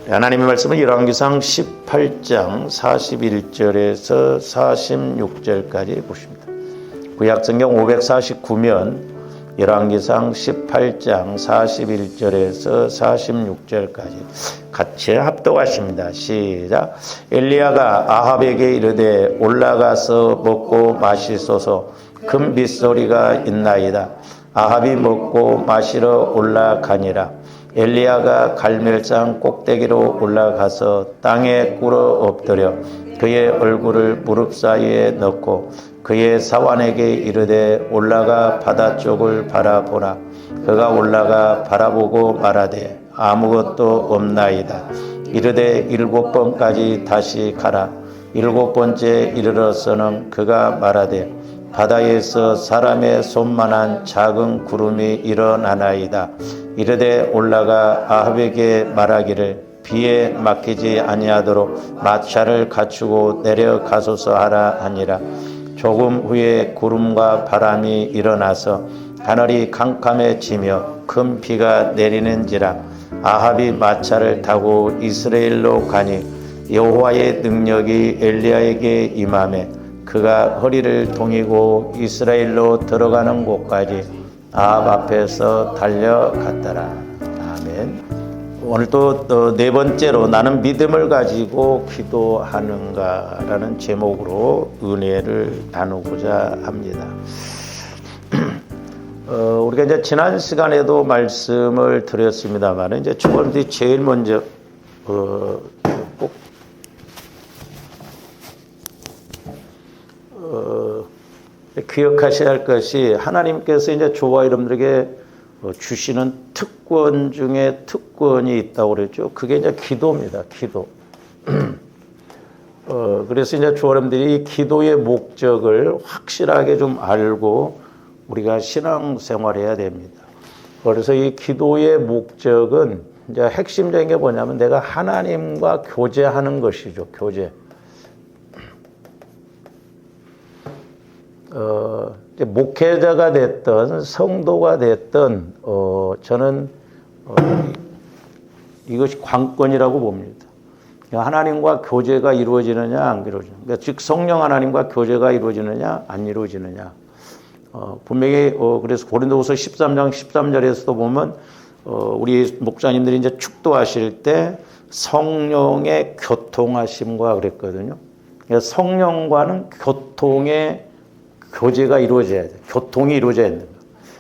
하나님의 말씀은 열왕기상 18장 41절에서 46절까지 보십니다. 구약성경 549면 열왕기상 18장 41절에서 46절까지 같이 합독하십니다. 시작. 엘리야가 아합에게 이르되 올라가서 먹고 마시소서. 큰 빗소리가 있나이다. 아합이 먹고 마시러 올라가니라. 엘리야가 갈멜산 꼭대기로 올라가서 땅에 꿇어 엎드려 그의 얼굴을 무릎 사이에 넣고 그의 사환에게 이르되 올라가 바다 쪽을 바라보라. 그가 올라가 바라보고 말하되 아무것도 없나이다. 이르되 7번까지 다시 가라. 7번째 이르러서는 그가 말하되 바다에서 사람의 손만한 작은 구름이 일어나나이다. 이르되 올라가 아합에게 말하기를 비에 맡기지 아니하도록 마차를 갖추고 내려가소서 하라 하니라. 조금 후에 구름과 바람이 일어나서 하늘이 캄캄해지며 큰 비가 내리는지라. 아합이 마차를 타고 이스라엘로 가니 여호와의 능력이 엘리야에게 임하매 그가 허리를 동이고 이스라엘로 들어가는 곳까지 아합 앞에서 달려갔더라. 아멘. 오늘 또 네 번째로 나는 믿음을 가지고 기도하는가라는 제목으로 은혜를 나누고자 합니다. 우리가 이제 지난 시간에도 말씀을 드렸습니다만 이제 초범들이 제일 먼저 꼭 기억하셔야 할 것이 하나님께서 이제 저와 여러분들에게 주시는 특권 중에 특권이 있다고 그랬죠. 그게 이제 기도입니다. 기도. 그래서 이제 저와 여러분들이 기도의 목적을 확실하게 좀 알고 우리가 신앙생활해야 됩니다. 그래서 이 기도의 목적은 이제 핵심적인 게 뭐냐면 내가 하나님과 교제하는 것이죠. 교제. 이제 목회자가 됐든 성도가 됐든 저는 이것이 관건이라고 봅니다. 하나님과 교제가 이루어지느냐 안 이루어지느냐, 그러니까 즉 성령 하나님과 교제가 이루어지느냐 안 이루어지느냐. 분명히 그래서 고린도후서 13장 13절에서도 보면 우리 목사님들이 이제 축도하실 때 성령의 교통하심과 그랬거든요. 그러니까 성령과는 교제가 이루어져야 돼. 교통이 이루어져야 된다.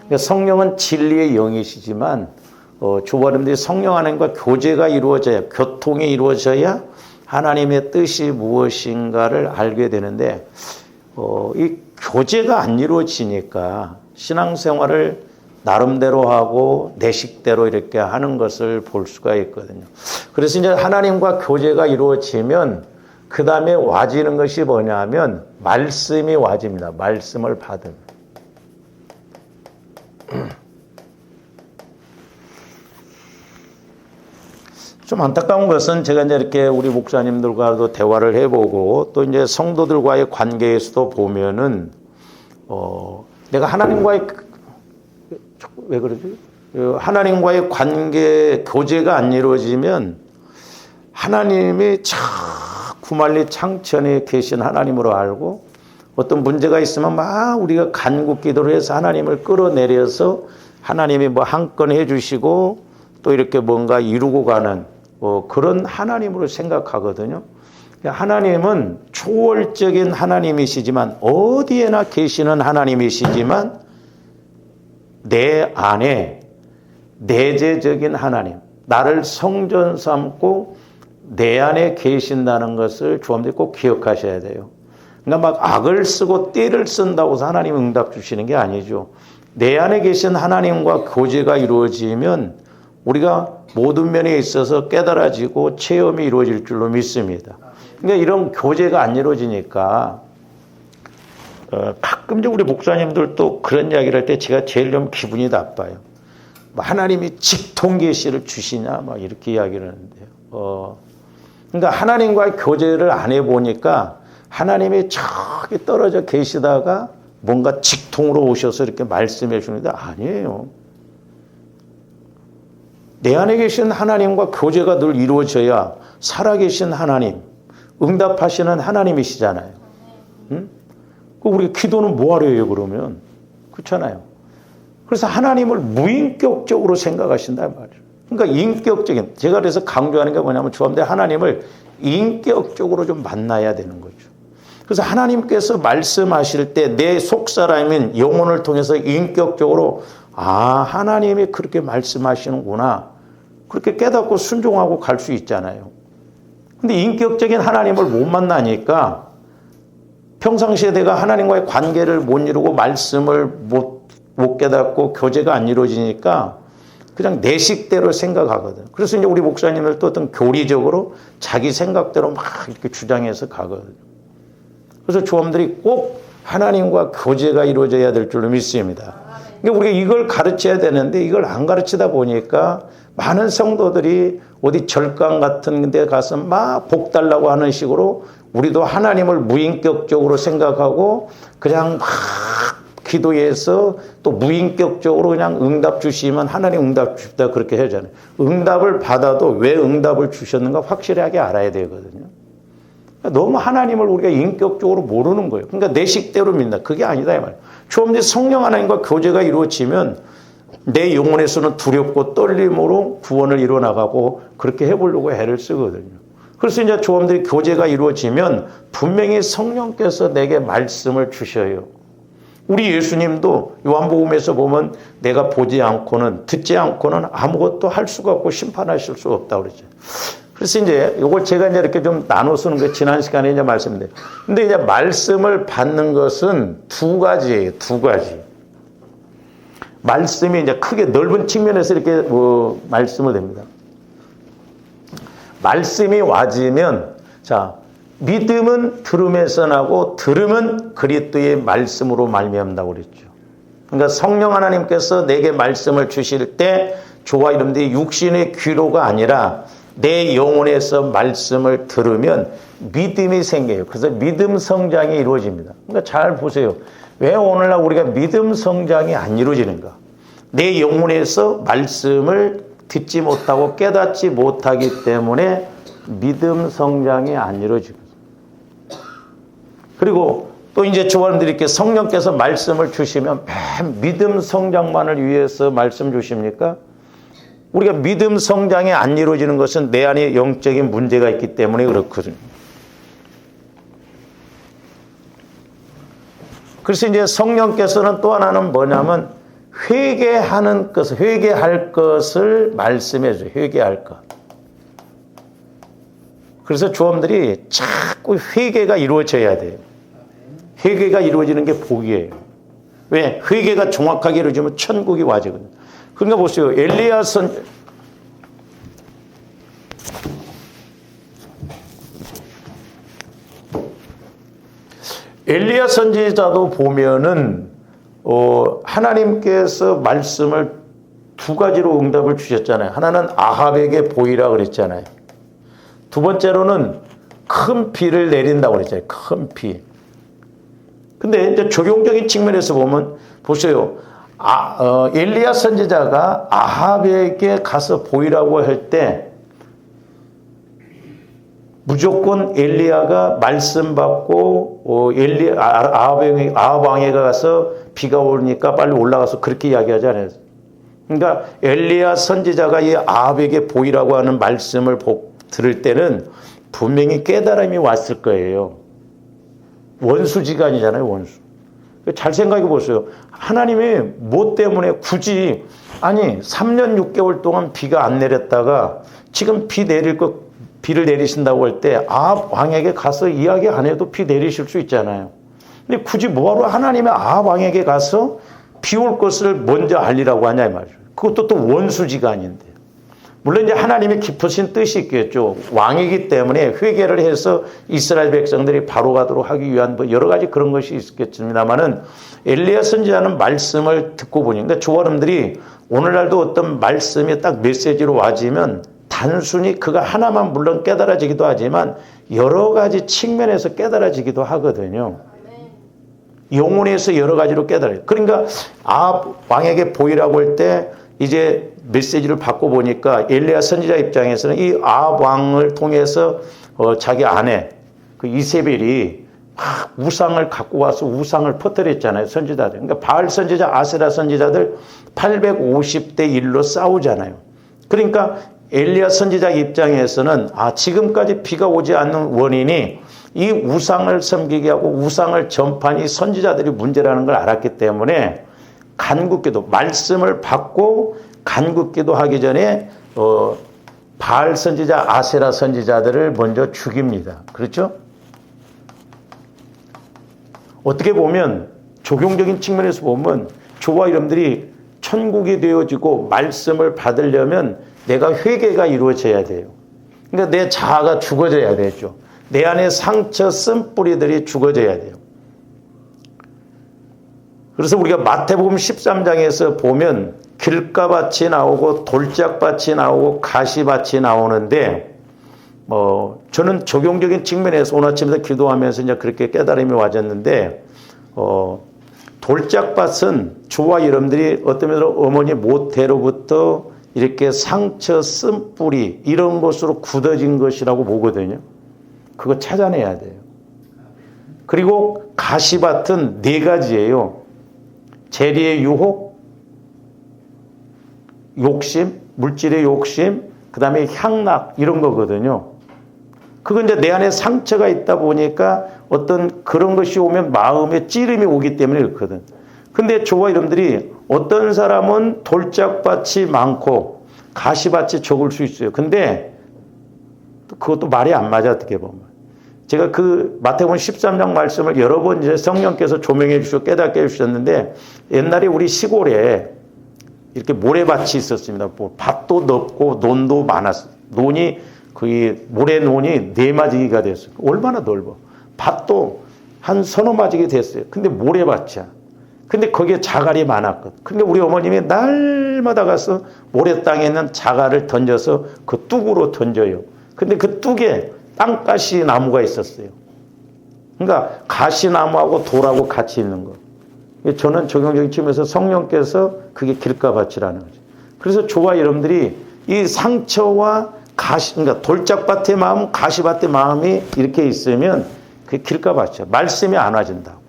그러니까 성령은 진리의 영이시지만 주님들이 성령 하나님과 교제가 이루어져야, 교통이 이루어져야 하나님의 뜻이 무엇인가를 알게 되는데 이 교제가 안 이루어지니까 신앙생활을 나름대로 하고 내 식대로 이렇게 하는 것을 볼 수가 있거든요. 그래서 이제 하나님과 교제가 이루어지면 그 다음에 와지는 것이 뭐냐면 말씀이 와집니다. 말씀을 받으면. 좀 안타까운 것은 제가 이제 이렇게 우리 목사님들과도 대화를 해보고 또 이제 성도들과의 관계에서도 보면은 내가 하나님과의 왜 그러지? 하나님과의 관계 교제가 안 이루어지면 하나님이 구말리 창천에 계신 하나님으로 알고 어떤 문제가 있으면 막 우리가 간구 기도를 해서 하나님을 끌어내려서 하나님이 뭐 한 건 해주시고 또 이렇게 뭔가 이루고 가는 그런 하나님으로 생각하거든요. 하나님은 초월적인 하나님이시지만 어디에나 계시는 하나님이시지만 내 안에 내재적인 하나님, 나를 성전 삼고 내 안에 계신다는 것을 주님들이 꼭 기억하셔야 돼요. 그러니까 막 악을 쓰고 떼를 쓴다고 해서 하나님 응답 주시는 게 아니죠. 내 안에 계신 하나님과 교제가 이루어지면 우리가 모든 면에 있어서 깨달아지고 체험이 이루어질 줄로 믿습니다. 그러니까 이런 교제가 안 이루어지니까 가끔 우리 목사님들도 그런 이야기를 할 때 제가 제일 좀 기분이 나빠요. 하나님이 직통 계시를 주시냐 막 이렇게 이야기를 하는데요. 그러니까 하나님과의 교제를 안 해보니까 하나님이 저기 떨어져 계시다가 뭔가 직통으로 오셔서 이렇게 말씀해 주는데 아니에요. 내 안에 계신 하나님과 교제가 늘 이루어져야 살아계신 하나님, 응답하시는 하나님이시잖아요. 응? 우리 기도는 뭐하러 해요, 그러면? 그렇잖아요. 그래서 하나님을 무인격적으로 생각하신단 말이에요. 그러니까 인격적인, 제가 그래서 강조하는 게 뭐냐면 주함대 하나님을 인격적으로 좀 만나야 되는 거죠. 그래서 하나님께서 말씀하실 때 내 속사람인 영혼을 통해서 인격적으로 하나님이 그렇게 말씀하시는구나. 그렇게 깨닫고 순종하고 갈 수 있잖아요. 근데 인격적인 하나님을 못 만나니까 평상시에 내가 하나님과의 관계를 못 이루고 말씀을 못 깨닫고 교제가 안 이루어지니까 그냥 내 식대로 생각하거든. 그래서 이제 우리 목사님들도 어떤 교리적으로 자기 생각대로 막 이렇게 주장해서 가거든요. 그래서 조함들이 꼭 하나님과 교제가 이루어져야 될 줄로 믿습니다. 그러니까 우리가 이걸 가르쳐야 되는데 이걸 안 가르치다 보니까 많은 성도들이 어디 절강 같은 데 가서 막 복 달라고 하는 식으로 우리도 하나님을 무인격적으로 생각하고 그냥 막 기도해서 또 무인격적으로 그냥 응답 주시면 하나님 응답 주십다 그렇게 하잖아요. 응답을 받아도 왜 응답을 주셨는가 확실하게 알아야 되거든요. 너무 하나님을 우리가 인격적으로 모르는 거예요. 그러니까 내 식대로 믿는다. 그게 아니다 이 말이에요. 처음 성령 하나님과 교제가 이루어지면 내 영혼에서는 두렵고 떨림으로 구원을 이뤄나가고 그렇게 해보려고 애를 쓰거든요. 그래서 이제 조함들이 교제가 이루어지면 분명히 성령께서 내게 말씀을 주셔요. 우리 예수님도 요한복음에서 보면 내가 보지 않고는 듣지 않고는 아무것도 할 수가 없고 심판하실 수 없다고 그랬죠. 그래서 이제 이걸 제가 이제 이렇게 좀 나눠 쓰는 게 지난 시간에 이제 말씀드려요. 근데 이제 말씀을 받는 것은 두 가지예요. 두 가지. 말씀이 이제 크게 넓은 측면에서 이렇게 말씀을 됩니다. 말씀이 와지면 자, 믿음은 들음에서 나고 들음은 그리스도의 말씀으로 말미암는다고 그랬죠. 그러니까 성령 하나님께서 내게 말씀을 주실 때 저와 여러분들이 육신의 귀로가 아니라 내 영혼에서 말씀을 들으면 믿음이 생겨요. 그래서 믿음 성장이 이루어집니다. 그러니까 잘 보세요. 왜 오늘날 우리가 믿음 성장이 안 이루어지는가? 내 영혼에서 말씀을 듣지 못하고 깨닫지 못하기 때문에 믿음 성장이 안 이루어지거든요. 그리고 또 이제 저와님들이 이렇게 성령께서 말씀을 주시면 맨 믿음 성장만을 위해서 말씀 주십니까? 우리가 믿음 성장이 안 이루어지는 것은 내 안에 영적인 문제가 있기 때문에 그렇거든요. 그래서 이제 성령께서는 또 하나는 뭐냐면 회개할 것을 말씀해 줘요. 회개할 것. 그래서 조함들이 자꾸 회개가 이루어져야 돼요. 회개가 이루어지는 게 복이에요. 왜? 회개가 정확하게 이루어지면 천국이 와지거든요. 그러니까 보세요. 엘리야 선지자도 보면은 하나님께서 말씀을 두 가지로 응답을 주셨잖아요. 하나는 아합에게 보이라 그랬잖아요. 두 번째로는 큰 비를 내린다고 그랬잖아요. 큰 비. 근데 이제 적용적인 측면에서 보면 보세요. 엘리야 선지자가 아합에게 가서 보이라고 할 때 무조건 엘리야가 말씀 받고 아합 왕에게 가서 비가 오니까 빨리 올라가서 그렇게 이야기하지 않아요. 그러니까 엘리야 선지자가 이 아합에게 보이라고 하는 말씀을 들을 때는 분명히 깨달음이 왔을 거예요. 원수지간이잖아요, 원수. 잘 생각해 보세요. 하나님이 뭐 때문에 굳이 3년 6개월 동안 비가 안 내렸다가 지금 비를 내리신다고 할 때 아합 왕에게 가서 이야기 안 해도 비 내리실 수 있잖아요. 근데 굳이 뭐하러 하나님의 아합 왕에게 가서 비 올 것을 먼저 알리라고 하냐 이 말이죠. 그것도 또 원수지간인데. 물론 이제 하나님의 깊으신 뜻이 있겠죠. 왕이기 때문에 회개를 해서 이스라엘 백성들이 바로 가도록 하기 위한 여러 가지 그런 것이 있겠습니다만은 엘리야 선지자는 말씀을 듣고 보니까 그러니까 조아름들이 오늘날도 어떤 말씀이 딱 메시지로 와지면 단순히 그가 하나만 물론 깨달아지기도 하지만 여러 가지 측면에서 깨달아지기도 하거든요. 영혼에서 여러 가지로 깨달아요. 그러니까 아합 왕에게 보이라고 할 때 이제 메시지를 받고 보니까 엘리야 선지자 입장에서는 이 아합 왕을 통해서 자기 아내 그 이세벨이 막 우상을 갖고 와서 우상을 퍼뜨렸잖아요. 선지자들. 그러니까 바알 선지자, 아세라 선지자들 850대 1로 싸우잖아요. 그러니까 엘리야 선지자 입장에서는 지금까지 비가 오지 않는 원인이 이 우상을 섬기게 하고 우상을 전파한 이 선지자들이 문제라는 걸 알았기 때문에 간국기도, 말씀을 받고 간국기도 하기 전에 바알 선지자, 아세라 선지자들을 먼저 죽입니다. 그렇죠? 어떻게 보면 적용적인 측면에서 보면 저와 여러분들이 천국이 되어지고 말씀을 받으려면 내가 회개가 이루어져야 돼요. 그러니까 내 자아가 죽어져야 되죠. 내 안에 상처 쓴뿌리들이 죽어져야 돼요. 그래서 우리가 마태복음 13장에서 보면 길가밭이 나오고 돌짝밭이 나오고 가시밭이 나오는데 저는 적용적인 측면에서 오늘 아침에 기도하면서 이제 그렇게 깨달음이 와졌는데 돌짝밭은 저와 여러분들이 어떤 면으로 어머니 모태로부터 이렇게 상처 쓴뿌리 이런 것으로 굳어진 것이라고 보거든요. 그거 찾아내야 돼요. 그리고 가시밭은 4가지예요. 재리의 유혹, 욕심, 물질의 욕심, 그 다음에 향락 이런 거거든요. 그건 이제 내 안에 상처가 있다 보니까 어떤 그런 것이 오면 마음에 찌름이 오기 때문에 그렇거든. 근데 저와 여러분들이 어떤 사람은 돌짝밭이 많고 가시밭이 적을 수 있어요. 근데 그것도 말이 안 맞아, 어떻게 보면. 제가 그 마태복음 13장 말씀을 여러 번 이제 성령께서 조명해 주시고 깨닫게 해주셨는데 옛날에 우리 시골에 이렇게 모래밭이 있었습니다. 밭도 넓고 논도 많았어요. 논이 거의 모래논이 4마지기가 됐어요. 얼마나 넓어. 밭도 한 서너 마지기 됐어요. 근데 모래밭이야. 근데 거기에 자갈이 많았거든. 근데 우리 어머님이 날마다 가서 모래 땅에 있는 자갈을 던져서 그 뚝으로 던져요. 근데 그 뚝에 땅가시 나무가 있었어요. 그러니까 가시나무하고 돌하고 같이 있는 거. 저는 적용적인 측면에서 성령께서 그게 길가밭이라는 거죠. 그래서 저와 여러분들이 이 상처와 그러니까 돌짝밭의 마음, 가시밭의 마음이 이렇게 있으면 그게 길가밭이야. 말씀이 안 와진다고.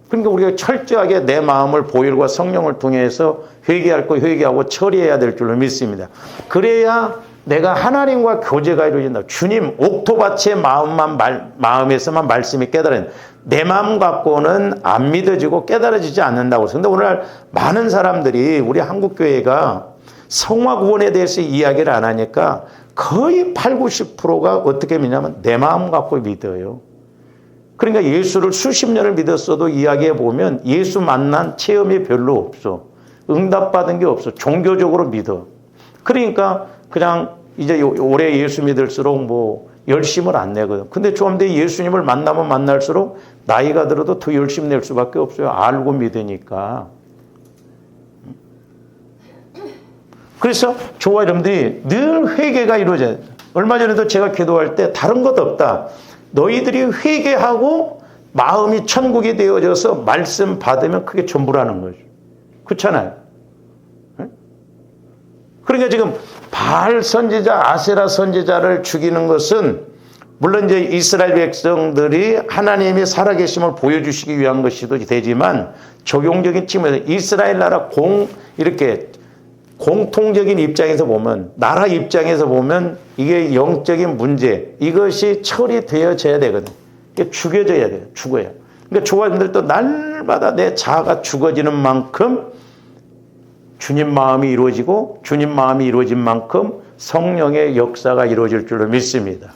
그러니까 우리가 철저하게 내 마음을 보혈과 성령을 통해서 회개할 거 회개하고 처리해야 될 줄로 믿습니다. 그래야 내가 하나님과 교제가 이루어진다. 주님, 옥토밭의 마음에서만 말씀이 깨달은 내 마음 갖고는 안 믿어지고 깨달아지지 않는다고. 그런데 오늘 많은 사람들이 우리 한국교회가 성화 구원에 대해서 이야기를 안 하니까 거의 80, 90%가 어떻게 믿냐면 내 마음 갖고 믿어요. 그러니까 예수를 수십 년을 믿었어도 이야기해 보면 예수 만난 체험이 별로 없어. 응답받은 게 없어. 종교적으로 믿어. 그러니까 그냥 이제 오래 예수 믿을수록 열심을 안 내거든. 근데 좀 더 예수님을 만나면 만날수록 나이가 들어도 더 열심 낼 수밖에 없어요. 알고 믿으니까. 그래서 저와 여러분들이 늘 회개가 이루어져요. 얼마 전에도 제가 기도할 때 다른 것 없다. 너희들이 회개하고 마음이 천국이 되어져서 말씀 받으면 그게 전부라는 거죠. 그렇잖아요. 그러니까 지금 바알 선지자, 아세라 선지자를 죽이는 것은 물론 이제 이스라엘 백성들이 하나님이 살아계심을 보여주시기 위한 것이도 되지만 적용적인 측면에서 이스라엘 나라 이렇게 공통적인 입장에서 보면, 나라 입장에서 보면 이게 영적인 문제, 이것이 처리되어져야 되거든. 이게 죽여져야 돼요. 죽어야. 그러니까 조화님들도 날마다 내 자아가 죽어지는 만큼 주님 마음이 이루어지고 주님 마음이 이루어진 만큼 성령의 역사가 이루어질 줄로 믿습니다.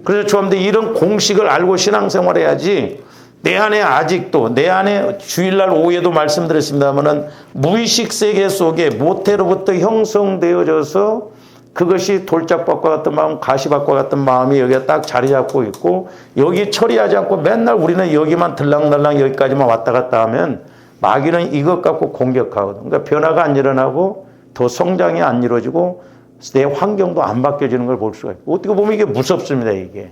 그래서 조화님들 이런 공식을 알고 신앙생활해야지 내 안에 아직도 내 안에 주일날 오후에도 말씀드렸습니다마는 무의식 세계 속에 모태로부터 형성되어져서 그것이 돌짝밭과 같은 마음, 가시밭과 같은 마음이 여기에 딱 자리 잡고 있고 여기 처리하지 않고 맨날 우리는 여기만 들락날락 여기까지만 왔다 갔다 하면 마귀는 이것 갖고 공격하거든. 그러니까 변화가 안 일어나고 더 성장이 안 이루어지고 내 환경도 안 바뀌어지는 걸 볼 수가 있고 어떻게 보면 이게 무섭습니다. 이게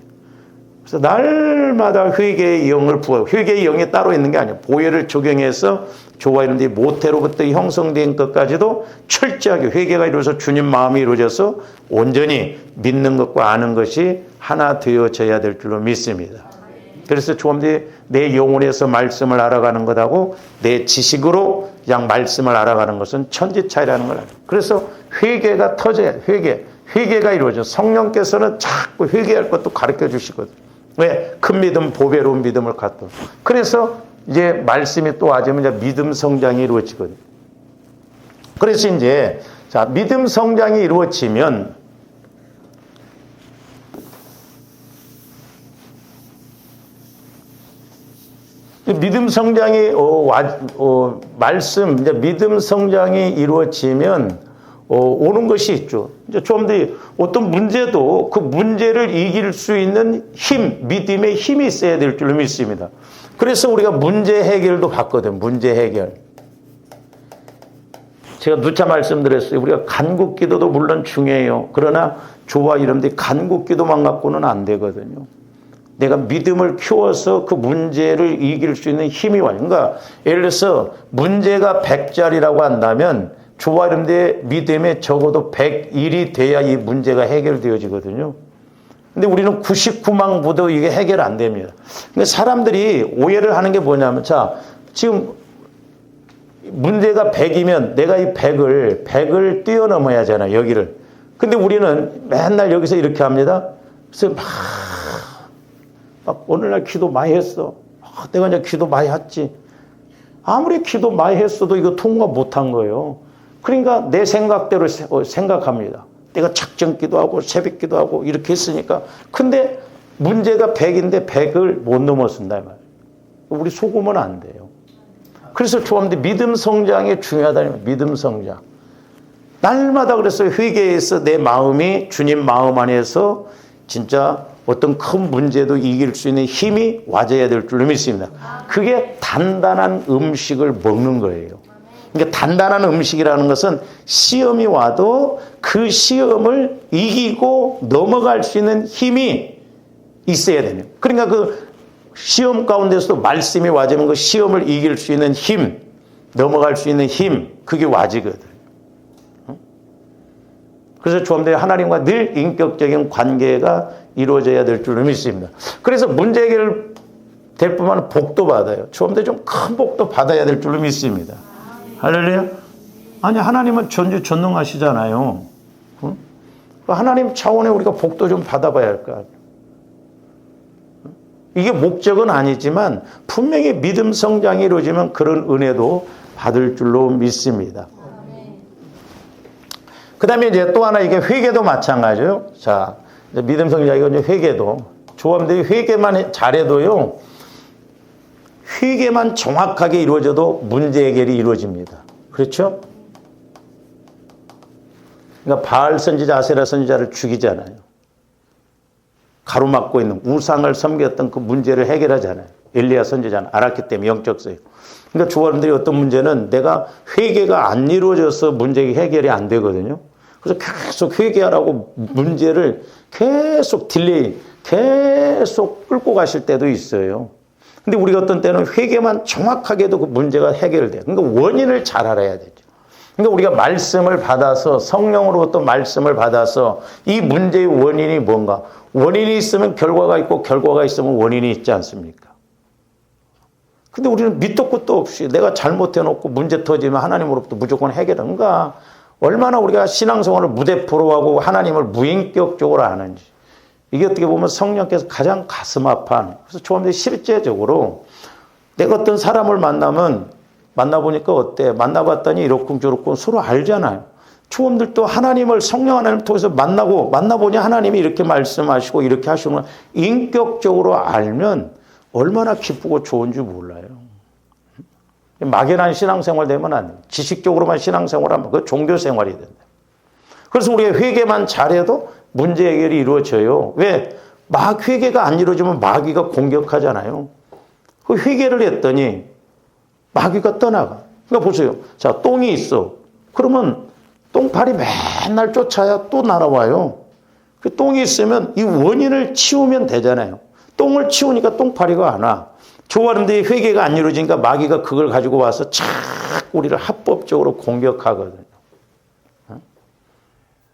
그래서 날마다 회개의 영을 부어, 회개의 영이 따로 있는 게 아니에요. 보혈을 적용해서 저와 여러분들이 모태로부터 형성된 것까지도 철저하게 회개가 이루어서 주님 마음이 이루어져서 온전히 믿는 것과 아는 것이 하나 되어져야 될 줄로 믿습니다. 그래서 조금들 내 영혼에서 말씀을 알아가는 것하고 내 지식으로 그냥 말씀을 알아가는 것은 천지 차이라는 걸 알아요. 그래서 회개가 터져야 돼. 회개가 이루어져. 성령께서는 자꾸 회개할 것도 가르쳐 주시거든. 왜? 큰 믿음, 보배로운 믿음을 갖다. 그래서 이제 말씀이 또 와지면 이제 믿음 성장이 이루어지거든. 그래서 이제 자, 믿음 성장이 이루어지면 믿음 성장이 말씀 이제 믿음 성장이 이루어지면 오는 것이 있죠. 이제 좀 더 어떤 문제도 그 문제를 이길 수 있는 힘, 믿음의 힘이 있어야 될 줄로 믿습니다. 그래서 우리가 문제 해결도 봤거든. 문제 해결. 제가 누차 말씀드렸어요. 우리가 간구 기도도 물론 중요해요. 그러나 저와 이런데 간구 기도만 갖고는 안 되거든요. 내가 믿음을 키워서 그 문제를 이길 수 있는 힘이 와요. 그러니까 예를 들어서 문제가 100짜리라고 한다면 저와 여러분들의 믿음에 적어도 101이 돼야 이 문제가 해결되어지거든요. 근데 우리는 99망부도 이게 해결 안 됩니다. 근데 사람들이 오해를 하는 게 뭐냐면, 자, 지금 문제가 100이면 내가 이 100을 뛰어넘어야 하잖아, 여기를. 근데 우리는 맨날 여기서 이렇게 합니다. 그래서 막 오늘날 기도 많이 했어. 내가 이제 기도 많이 했지. 아무리 기도 많이 했어도 이거 통과 못 한 거예요. 그러니까 내 생각대로 생각합니다. 내가 작정 기도하고 새벽 기도하고 이렇게 했으니까. 근데 문제가 100인데 100을 못 넘어선다 이 말이에요. 우리 속으면 안 돼요. 그래서 처음에 믿음 성장이 중요하다는 믿음 성장. 날마다 그래서 회개에서 내 마음이 주님 마음 안에서 진짜 어떤 큰 문제도 이길 수 있는 힘이 와져야 될 줄로 믿습니다. 그게 단단한 음식을 먹는 거예요. 그러니까 단단한 음식이라는 것은 시험이 와도 그 시험을 이기고 넘어갈 수 있는 힘이 있어야 되는. 그러니까 그 시험 가운데서도 말씀이 와지면 그 시험을 이길 수 있는 힘, 넘어갈 수 있는 힘, 그게 와지거든. 그래서 조함대 하나님과 늘 인격적인 관계가 이루어져야 될 줄로 믿습니다. 그래서 문제 해결 될 뿐만 아니라 복도 받아요. 조함대 좀 큰 복도 받아야 될 줄로 믿습니다. 할렐루야. 아니 하나님은 전능하시잖아요. 하나님 차원에 우리가 복도 좀 받아봐야 할 거 아니에요. 이게 목적은 아니지만 분명히 믿음 성장이 이루어지면 그런 은혜도 받을 줄로 믿습니다. 그 다음에 이제 또 하나 이게 회개도 마찬가지예요. 자, 이제 믿음 성장이고 이제 회개도. 조함들이 회개만 잘해도요, 회개만 정확하게 이루어져도 문제 해결이 이루어집니다. 그렇죠? 그러니까 바알 선지자, 아세라 선지자를 죽이잖아요. 가로막고 있는 우상을 섬겼던 그 문제를 해결하잖아요. 엘리야 선지자는 알았기 때문에 영적서요. 그러니까 조함들이 어떤 문제는 내가 회개가 안 이루어져서 문제 해결이 안 되거든요. 그래서 계속 회개하라고 문제를 계속 딜레이, 계속 끌고 가실 때도 있어요. 근데 우리가 어떤 때는 회개만 정확하게도 그 문제가 해결돼요. 그러니까 원인을 잘 알아야 되죠. 그러니까 우리가 말씀을 받아서 성령으로부터 말씀을 받아서 이 문제의 원인이 뭔가. 원인이 있으면 결과가 있고 결과가 있으면 원인이 있지 않습니까? 근데 우리는 밑도 끝도 없이 내가 잘못해놓고 문제 터지면 하나님으로부터 무조건 해결하는 거야. 얼마나 우리가 신앙생활을 무대포로하고 하나님을 무인격적으로 아는지. 이게 어떻게 보면 성령께서 가장 가슴 아파하는. 그래서 처음에 실제적으로 내가 어떤 사람을 만나보니까 어때? 만나봤더니 이렇고 저렇고 서로 알잖아요. 초험들도 하나님을 성령 하나님을 통해서 만나보니 하나님이 이렇게 말씀하시고 이렇게 하시는 인격적으로 알면 얼마나 기쁘고 좋은지 몰라요. 막연한 신앙생활 되면 안 돼요. 지식적으로만 신앙생활하면 그 종교생활이 된다. 그래서 우리가 회개만 잘해도 문제 해결이 이루어져요. 왜? 회개가 안 이루어지면 마귀가 공격하잖아요. 그 회개를 했더니 마귀가 떠나가. 그러니까 보세요. 자, 똥이 있어. 그러면 똥파리 맨날 쫓아야 또 날아와요. 그 똥이 있으면 이 원인을 치우면 되잖아요. 똥을 치우니까 똥파리가 안 와. 조화른데 회개가 안 이루어지니까 마귀가 그걸 가지고 와서 착 우리를 합법적으로 공격하거든요.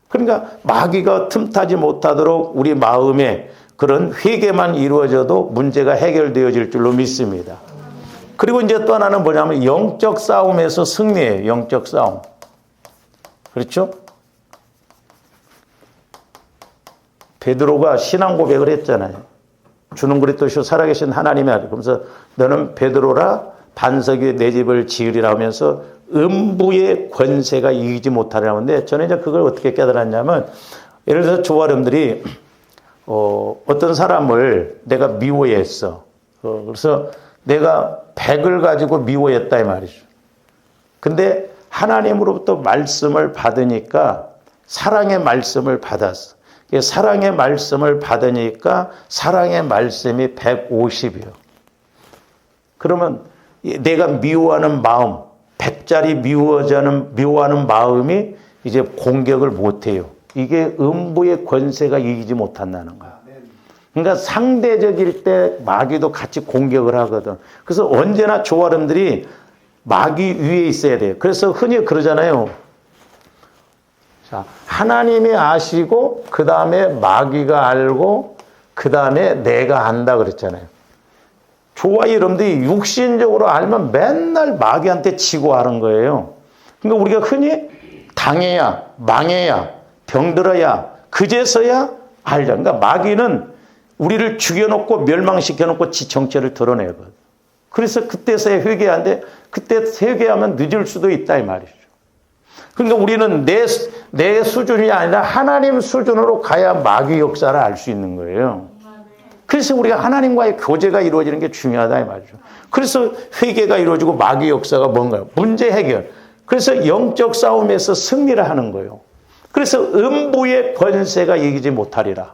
그러니까 마귀가 틈타지 못하도록 우리 마음에 그런 회개만 이루어져도 문제가 해결되어질 줄로 믿습니다. 그리고 이제 또 하나는 뭐냐면 영적 싸움에서 승리예요. 영적 싸움. 그렇죠? 베드로가 신앙 고백을 했잖아요. 주는 그리스도시요 살아계신 하나님의 아들. 그러면서 너는 베드로라 반석 위에 내 집을 지으리라 하면서 음부의 권세가 이기지 못하리라 하는데 저는 이제 그걸 어떻게 깨달았냐면 예를 들어서 조아름들이 어떤 사람을 내가 미워했어. 그래서 내가 100을 가지고 미워했다 이 말이죠. 근데 하나님으로부터 말씀을 받으니까 사랑의 말씀을 받았어. 사랑의 말씀을 받으니까 사랑의 말씀이 150이에요. 그러면 내가 미워하는 마음, 100짜리 미워하는 마음이 이제 공격을 못해요. 이게 음부의 권세가 이기지 못한다는 거야. 그러니까 상대적일 때 마귀도 같이 공격을 하거든. 그래서 언제나 조아름들이 마귀 위에 있어야 돼요. 그래서 흔히 그러잖아요. 자, 하나님이 아시고 그 다음에 마귀가 알고 그 다음에 내가 안다 그랬잖아요. 조와 여러분들이 육신적으로 알면 맨날 마귀한테 치고 하는 거예요. 그러니까 우리가 흔히 당해야 망해야 병들어야 그제서야 알자. 그러니까 마귀는 우리를 죽여놓고 멸망시켜놓고 지 정체를 드러내거든. 그래서 그때서야 회개하는데 그때 회개하면 늦을 수도 있다 이 말이죠. 그러니까 우리는 내 수준이 아니라 하나님 수준으로 가야 마귀 역사를 알 수 있는 거예요. 그래서 우리가 하나님과의 교제가 이루어지는 게 중요하다 이 말이죠. 그래서 회개가 이루어지고 마귀 역사가 뭔가요? 문제 해결. 그래서 영적 싸움에서 승리를 하는 거예요. 그래서 음부의 권세가 이기지 못하리라.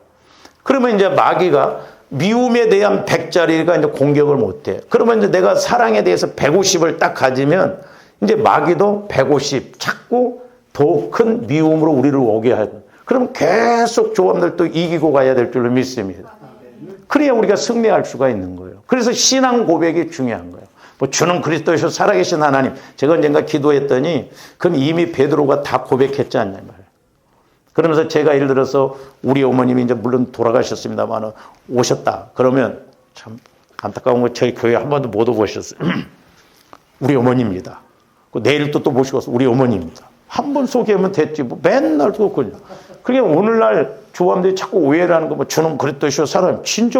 그러면 이제 마귀가 미움에 대한 100짜리가 이제 공격을 못해. 그러면 이제 내가 사랑에 대해서 150을 딱 가지면 이제 마귀도 150 찾고 더 큰 미움으로 우리를 오게 하고. 그럼 계속 조합들도 이기고 가야 될 줄로 믿습니다. 그래야 우리가 승리할 수가 있는 거예요. 그래서 신앙 고백이 중요한 거예요. 뭐 주는 그리스도이시오 살아계신 하나님. 제가 언젠가 기도했더니 그건 이미 베드로가 다 고백했지 않냐 말이에요. 그러면서 제가 예를 들어서 우리 어머님이 이제 물론 돌아가셨습니다만 오셨다. 그러면 참 안타까운 거 저희 교회 한 번도 못 오셨어요. 우리 어머니입니다. 내일 또 모시고 와서 우리 어머니입니다. 한 번 소개하면 됐지. 뭐 맨날 그렇군요. 그게 오늘날 조함들이 자꾸 오해를 하는 거 뭐 주는 그리스도시오 사람. 진짜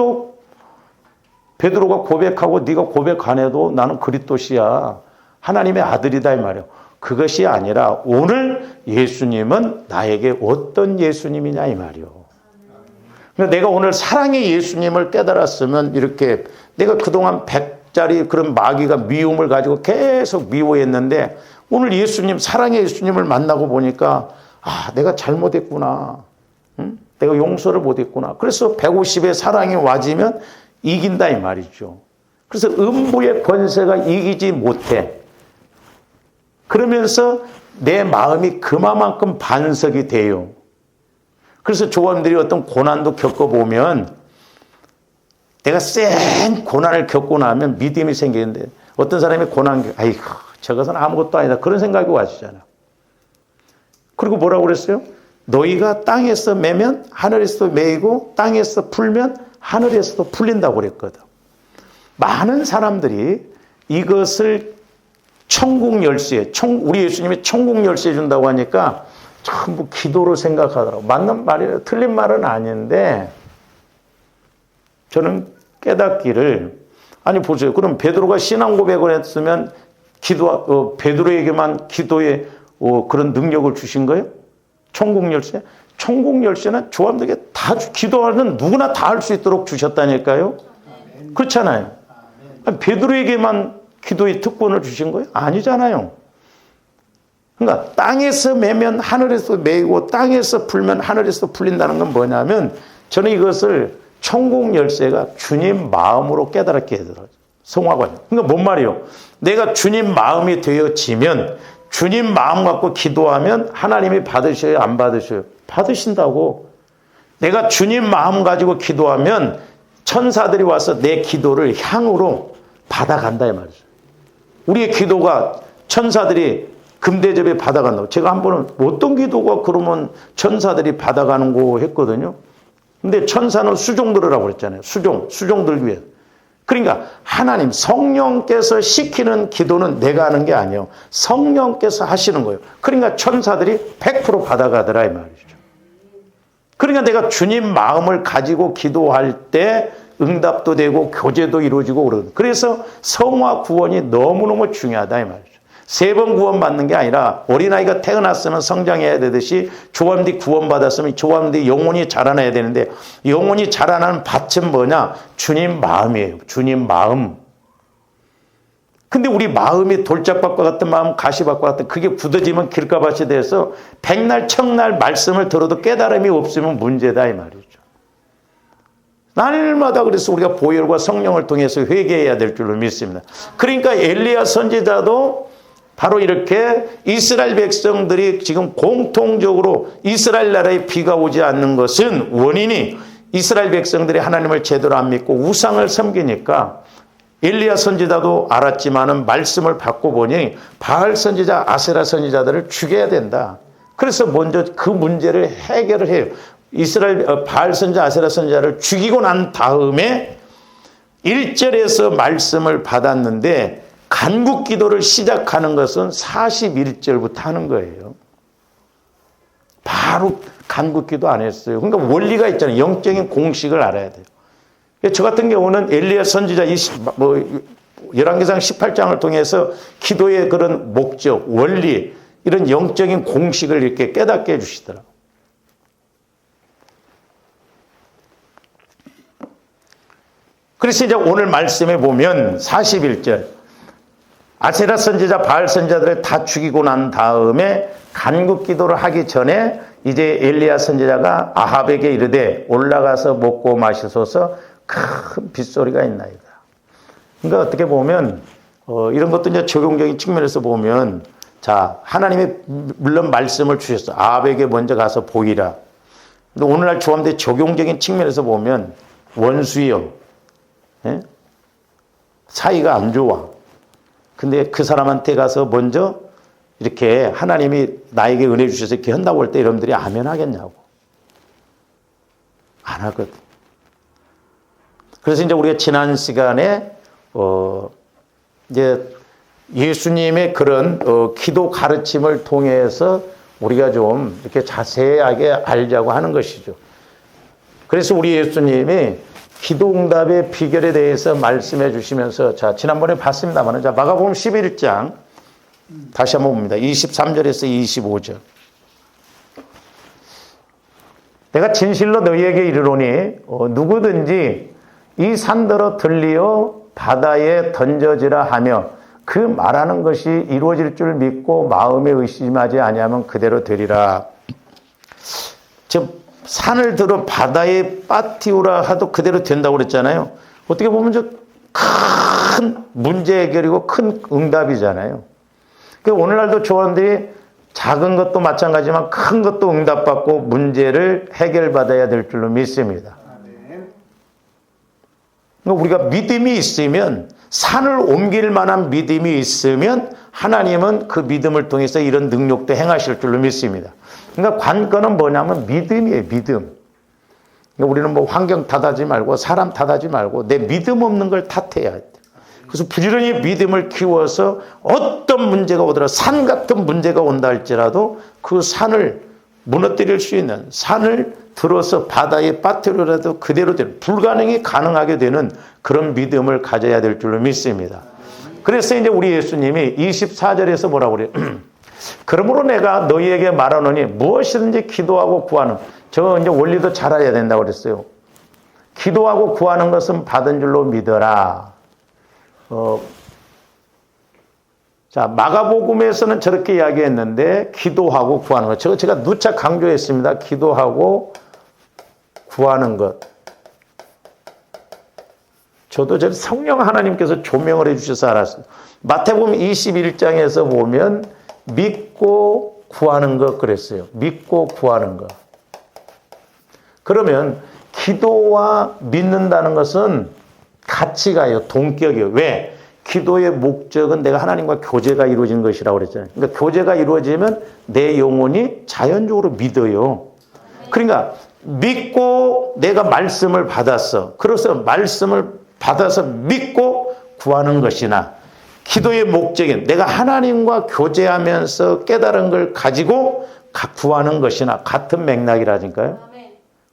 베드로가 고백하고 네가 고백 안 해도 나는 그리스도시야. 하나님의 아들이다 이 말이에요. 그것이 아니라 오늘 예수님은 나에게 어떤 예수님이냐 이 말이에요. 그러니까 내가 오늘 사랑의 예수님을 깨달았으면 이렇게 내가 그동안 100짜리 그런 마귀가 미움을 가지고 계속 미워했는데 오늘 예수님 사랑의 예수님을 만나고 보니까 아 내가 잘못했구나. 응? 내가 용서를 못했구나. 그래서 150의 사랑이 와지면 이긴다 이 말이죠. 그래서 음부의 권세가 이기지 못해. 그러면서 내 마음이 그만큼 반석이 돼요. 그래서 조원들이 어떤 고난도 겪어보면 내가 센 고난을 겪고 나면 믿음이 생기는데 어떤 사람이 고난, 아이고 저것은 아무것도 아니다. 그런 생각이 와지잖아. 그리고 뭐라고 그랬어요? 너희가 땅에서 매면 하늘에서 매이고 땅에서 풀면 하늘에서도 풀린다고 그랬거든. 많은 사람들이 이것을 천국 열쇠, 우리 예수님이 천국 열쇠 준다고 하니까 전부 기도로 생각하더라고. 맞는 말이에요. 틀린 말은 아닌데 저는 깨닫기를 아니 보세요. 그럼 베드로가 신앙 고백을 했으면 베드로에게만 기도의 그런 능력을 주신 거예요? 천국 열쇠? 천국 열쇠는 조함들에게 다 기도하는 누구나 다 할 수 있도록 주셨다니까요. 그렇잖아요. 아니, 베드로에게만 기도의 특권을 주신 거예요? 아니잖아요. 그러니까 땅에서 매면 하늘에서 매이고 땅에서 풀면 하늘에서 풀린다는 건 뭐냐면 저는 이것을 천국 열쇠가 주님 마음으로 깨달게 해더라고요. 성화관. 그러니까 뭔 말이에요? 내가 주님 마음이 되어지면 주님 마음 갖고 기도하면 하나님이 받으셔요? 안 받으셔요? 받으신다고. 내가 주님 마음 가지고 기도하면 천사들이 와서 내 기도를 향으로 받아간다 이 말이죠. 우리의 기도가 천사들이 금대접에 받아간다고. 제가 한 번은 어떤 기도가 그러면 천사들이 받아가는 거 했거든요. 근데 천사는 수종 들으라고 그랬잖아요. 수종 들기 위해. 그러니까 하나님 성령께서 시키는 기도는 내가 하는 게 아니에요. 성령께서 하시는 거예요. 그러니까 천사들이 100% 받아가더라 이 말이죠. 그러니까 내가 주님 마음을 가지고 기도할 때 응답도 되고 교제도 이루어지고 그러거든요. 그래서 성화 구원이 너무너무 중요하다 이 말이죠. 3번 구원받는 게 아니라 어린아이가 태어났으면 성장해야 되듯이 조함뒤 구원받았으면 조함뒤 영혼이 자라나야 되는데 영혼이 자라나는 밭은 뭐냐? 주님 마음이에요. 주님 마음. 근데 우리 마음이 돌짝밭과 같은 마음, 가시밭과 같은 그게 굳어지면 길가밭이 돼서 백날 청날 말씀을 들어도 깨달음이 없으면 문제다 이 말이죠. 날마다 그래서 우리가 보혈과 성령을 통해서 회개해야 될 줄로 믿습니다. 그러니까 엘리야 선지자도 바로 이렇게 이스라엘 백성들이 지금 공통적으로 이스라엘 나라에 비가 오지 않는 것은 원인이 이스라엘 백성들이 하나님을 제대로 안 믿고 우상을 섬기니까 엘리야 선지자도 알았지만은 말씀을 받고 보니 바알 선지자, 아세라 선지자들을 죽여야 된다. 그래서 먼저 그 문제를 해결을 해요. 이스라엘 바알 선지자, 아세라 선지자를 죽이고 난 다음에 1절에서 말씀을 받았는데 간구 기도를 시작하는 것은 41절부터 하는 거예요. 바로 간구 기도 안 했어요. 그러니까 원리가 있잖아요. 영적인 공식을 알아야 돼요. 저 같은 경우는 엘리야 선지자 열왕기상 18장을 통해서 기도의 그런 목적, 원리, 이런 영적인 공식을 이렇게 깨닫게 해주시더라고요. 그래서 이제 오늘 말씀에 보면 41절 아세라 선지자, 바알 선지자들을 다 죽이고 난 다음에 간구 기도를 하기 전에 이제 엘리야 선지자가 아합에게 이르되 올라가서 먹고 마시소서 큰 빗소리가 있나이다. 그러니까 어떻게 보면 이런 것도 이제 적용적인 측면에서 보면 자 하나님이 물론 말씀을 주셨어. 아합에게 먼저 가서 보이라. 근데 오늘날 조함대 적용적인 측면에서 보면 원수요. 예? 사이가 안 좋아. 근데 그 사람한테 가서 먼저 이렇게 하나님이 나에게 은혜 주셔서 이렇게 한다고 할 때 여러분들이 아멘 하겠냐고. 안 하거든. 그래서 이제 우리가 지난 시간에 이제 예수님의 그런 기도 가르침을 통해서 우리가 좀 이렇게 자세하게 알자고 하는 것이죠. 그래서 우리 예수님이 기도응답의 비결에 대해서 말씀해 주시면서 자 지난번에 봤습니다만 자 마가복음 11장 다시 한번 봅니다. 23절에서 25절. 내가 진실로 너희에게 이르노니 누구든지 이 산더러 들리어 바다에 던져지라 하며 그 말하는 것이 이루어질 줄 믿고 마음에 의심하지 아니하면 그대로 되리라. 즉 산을 들어 바다에 빠뜨리라 하도 그대로 된다고 그랬잖아요. 어떻게 보면 저 큰 문제 해결이고 큰 응답이잖아요. 오늘날도 조언들이 작은 것도 마찬가지지만 큰 것도 응답받고 문제를 해결받아야 될 줄로 믿습니다. 우리가 믿음이 있으면 산을 옮길 만한 믿음이 있으면 하나님은 그 믿음을 통해서 이런 능력도 행하실 줄로 믿습니다. 그러니까 관건은 뭐냐면 믿음이에요. 믿음. 그러니까 우리는 뭐 환경 탓하지 말고 사람 탓하지 말고 내 믿음 없는 걸 탓해야 돼. 그래서 부지런히 믿음을 키워서 어떤 문제가 오더라도 산 같은 문제가 온다 할지라도 그 산을 무너뜨릴 수 있는 산을 들어서 바다에 빠뜨려라도 그대로 되는 불가능이 가능하게 되는 그런 믿음을 가져야 될 줄로 믿습니다. 그래서 이제 우리 예수님이 24절에서 뭐라고 그래요? 그러므로 내가 너희에게 말하노니 무엇이든지 기도하고 구하는 저 이제 원리도 잘 알아야 된다고 그랬어요. 기도하고 구하는 것은 받은 줄로 믿어라. 자, 마가복음에서는 저렇게 이야기했는데 기도하고 구하는 것. 저거 제가 누차 강조했습니다. 기도하고 구하는 것. 저도 저 성령 하나님께서 조명을 해주셔서 알았어요. 마태복음 21장에서 보면 믿고 구하는 것 그랬어요. 믿고 구하는 것. 그러면 기도와 믿는다는 것은 같이 가요. 동격이에요. 왜? 기도의 목적은 내가 하나님과 교제가 이루어지는 것이라고 그랬잖아요. 그러니까 교제가 이루어지면 내 영혼이 자연적으로 믿어요. 그러니까 믿고 내가 말씀을 받았어. 그래서 말씀을 받아서 믿고 구하는 것이나, 기도의 목적인 내가 하나님과 교제하면서 깨달은 걸 가지고 구하는 것이나 같은 맥락이라니까요.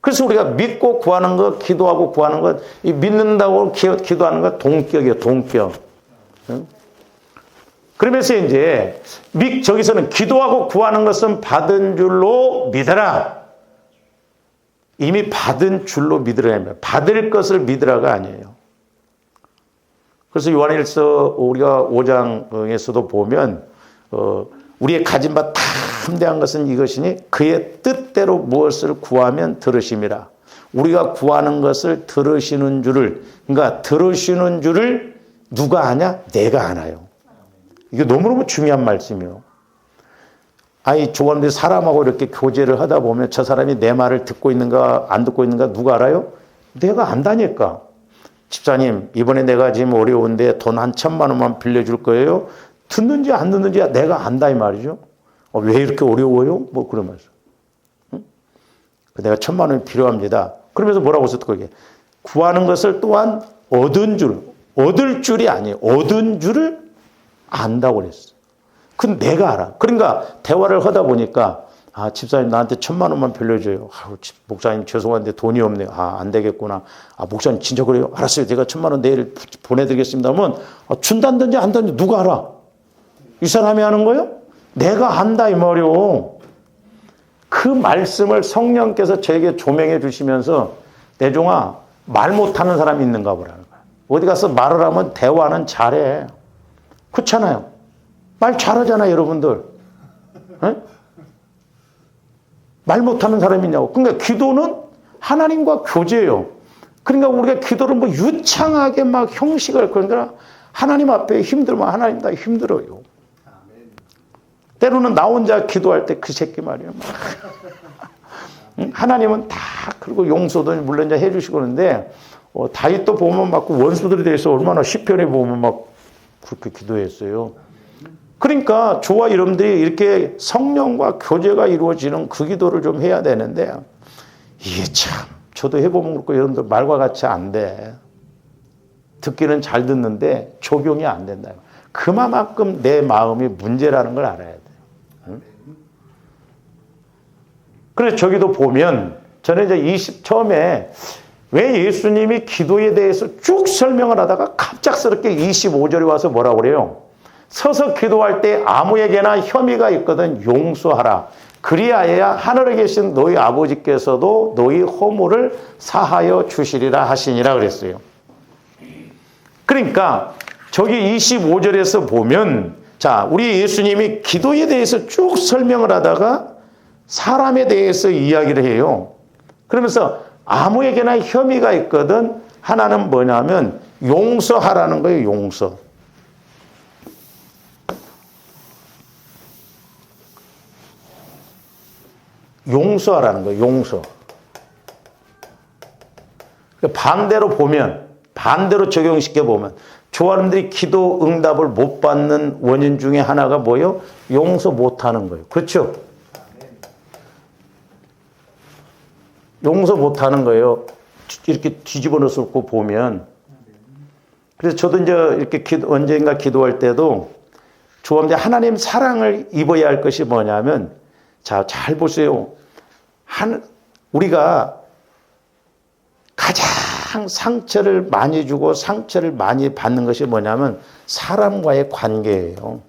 그래서 우리가 믿고 구하는 것, 기도하고 구하는 것, 이 믿는다고 기도하는 것 동격이에요. 동격. 그러면서 이제 저기서는 기도하고 구하는 것은 받은 줄로 믿어라. 이미 받은 줄로 믿으라. 받을 것을 믿으라가 아니에요. 그래서 요한일서 우리가 5장에서도 보면 우리의 가진 바 탐대한 것은 이것이니 그의 뜻대로 무엇을 구하면 들으심이라. 우리가 구하는 것을 들으시는 줄을, 그러니까 들으시는 줄을 누가 아냐? 내가 아나요. 이게 너무너무 중요한 말씀이에요. 아니, 조원들이 사람하고 이렇게 교제를 하다 보면 저 사람이 내 말을 듣고 있는가 안 듣고 있는가 누가 알아요? 내가 안다니까. 집사님, 이번에 내가 지금 어려운데 돈 한 1,000만 원만 빌려줄 거예요. 듣는지 안 듣는지 내가 안다 이 말이죠. 왜 이렇게 어려워요? 뭐 그러면서. 응? 내가 1,000만 원이 필요합니다. 그러면서 뭐라고 썼고, 이게 구하는 것을 또한 얻을 줄이 아니에요. 얻은 줄을 안다고 그랬어. 그건 내가 알아. 그러니까 대화를 하다 보니까, 아, 집사님 나한테 1,000만 원만 빌려줘요. 아, 목사님 죄송한데 돈이 없네요. 아, 안 되겠구나. 아, 목사님 진짜 그래요? 알았어요. 제가 1,000만 원 내일 보내드리겠습니다. 그러면 준다든지 안 단지 누가 알아? 이 사람이 하는 거예요? 내가 안다 이 말이요. 그 말씀을 성령께서 저에게 조명해 주시면서, 내종아, 말 못하는 사람이 있는가 보라는 거야. 어디 가서 말을 하면 대화는 잘해. 그렇잖아요. 말 잘하잖아요, 여러분들. 에? 말 못하는 사람이 있냐고. 그러니까 기도는 하나님과 교제예요. 그러니까 우리가 기도를 뭐 유창하게 막 형식을, 그러니까 하나님 앞에 힘들면 하나님 다 힘들어요. 때로는 나 혼자 기도할 때 그 새끼 말이에요. 하나님은 다, 그리고 용서도 물론 이제 해주시고 그러는데, 다윗도 보면 막 원수들에 대해서 얼마나 시편에 보면 막 그렇게 기도했어요. 그러니까 저와 여러분들이 이렇게 성령과 교제가 이루어지는 그 기도를 좀 해야 되는데, 이게 참, 저도 해보면 그렇고 여러분들 말과 같이 안 돼. 듣기는 잘 듣는데 적용이 안 된다. 그만큼 내 마음이 문제라는 걸 알아야 돼. 응? 그래서 저기도 보면, 저는 이제 처음에 왜 예수님이 기도에 대해서 쭉 설명을 하다가 갑작스럽게 25절에 와서 뭐라고 그래요? 서서 기도할 때 아무에게나 혐의가 있거든 용서하라. 그리하여야 하늘에 계신 너희 아버지께서도 너희 허물을 사하여 주시리라 하시니라 그랬어요. 그러니까 저기 25절에서 보면, 자, 우리 예수님이 기도에 대해서 쭉 설명을 하다가 사람에 대해서 이야기를 해요. 그러면서 아무에게나 혐의가 있거든 하나는 뭐냐면 용서하라는 거예요. 용서. 용서하라는 거예요. 용서. 반대로 보면, 반대로 적용시켜 보면, 조아님들이 기도 응답을 못 받는 원인 중에 하나가 뭐예요? 용서 못하는 거예요. 그렇죠? 용서 못하는 거예요. 이렇게 뒤집어 놓고 보면. 그래서 저도 이제 이렇게 언젠가 기도할 때도 조아님들 하나님 사랑을 입어야 할 것이 뭐냐면, 자, 잘 보세요. 우리가 가장 상처를 많이 주고 상처를 많이 받는 것이 뭐냐면 사람과의 관계예요.